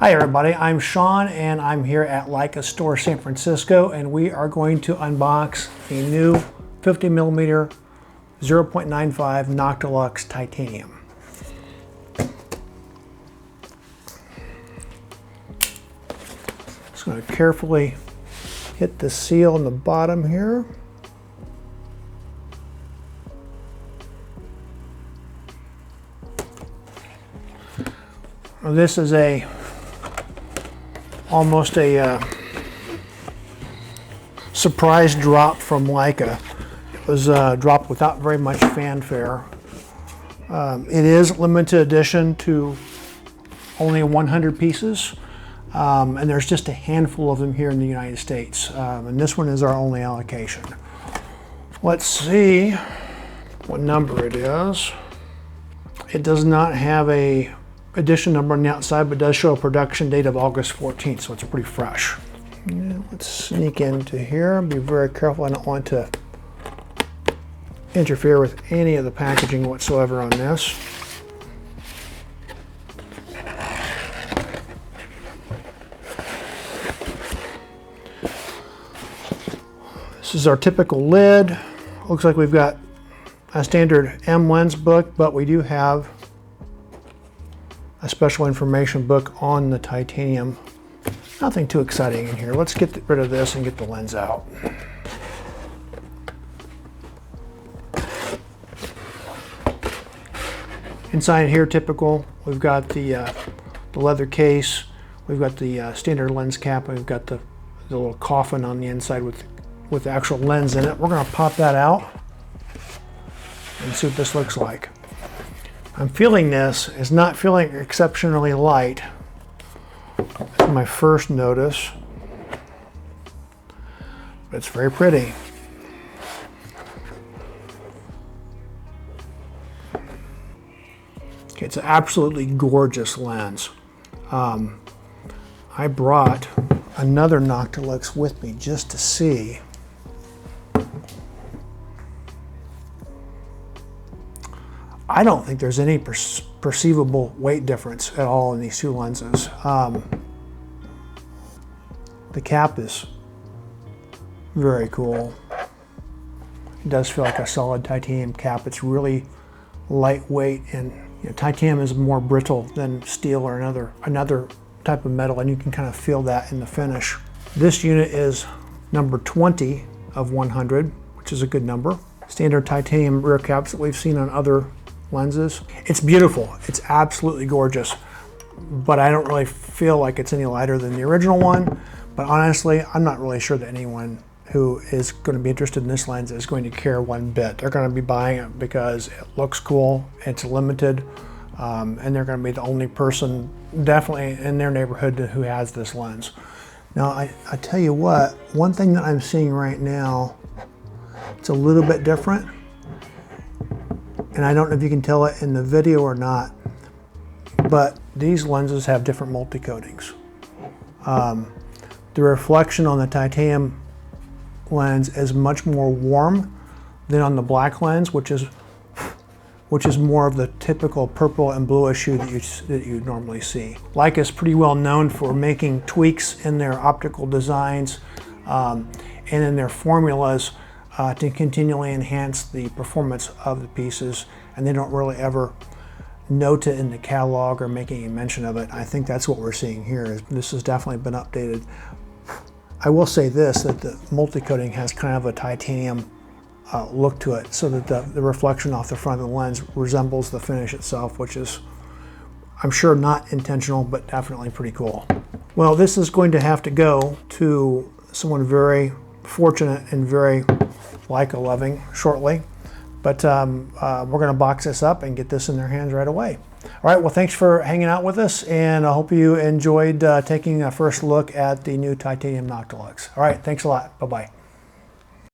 Hi everybody, I'm Sean and I'm here at Leica Store San Francisco, and we are going to unbox a new 50mm 0.95 Noctilux Titanium. Just going to carefully hit the seal in the bottom here. This is almost a surprise drop from Leica. It was dropped without very much fanfare. It is limited edition to only 100 pieces, and there's just a handful of them here in the United States. And this one is our only allocation. Let's see what number it is. It does not have a edition number on the outside, but does show a production date of August 14th, so it's pretty fresh. Let's sneak into here. Be very careful. I don't want to interfere with any of the packaging whatsoever on this. This is our typical lid. Looks like we've got a standard M lens book, but we do have a special information book on the titanium. Nothing too exciting in here. Let's get rid of this and get the lens out. Inside here, typical, we've got the leather case, we've got the standard lens cap, and we've got the little coffin on the inside with the actual lens in it. We're going to pop that out and see what this looks like. I'm feeling this. It's not feeling exceptionally light. That's my first notice. But it's very pretty. Okay, it's an absolutely gorgeous lens. I brought another Noctilux with me just to see. I don't think there's any perceivable weight difference at all in these two lenses. The cap is very cool. It does feel like a solid titanium cap. It's really lightweight, and titanium is more brittle than steel or another type of metal, and you can kind of feel that in the finish. This unit is number 20 of 100, which is a good number. Standard titanium rear caps that we've seen on other lenses. It's beautiful. It's absolutely gorgeous, but I don't really feel like it's any lighter than the original one. But honestly, I'm not really sure that anyone who is going to be interested in this lens is going to care one bit. They're going to be buying it because it looks cool, it's limited, and they're going to be the only person definitely in their neighborhood who has this lens. Now, I tell you what, one thing that I'm seeing right now, it's a little bit different. And I don't know if you can tell it in the video or not, but these lenses have different multi-coatings. The reflection on the titanium lens is much more warm than on the black lens, which is more of the typical purple and bluish hue that you normally see. Leica is pretty well known for making tweaks in their optical designs and in their formulas to continually enhance the performance of the pieces, and they don't really ever note it in the catalog or make any mention of it. I think that's what we're seeing here. This has definitely been updated. I will say this, that the multi-coating has kind of a titanium look to it, so that the reflection off the front of the lens resembles the finish itself, which is, I'm sure, not intentional, but definitely pretty cool. Well, this is going to have to go to someone very fortunate and very Leica loving shortly, but we're going to box this up and get this in their hands right away. All right, well, thanks for hanging out with us, and I hope you enjoyed taking a first look at the new titanium Noctilux. All right, thanks a lot. Bye-bye.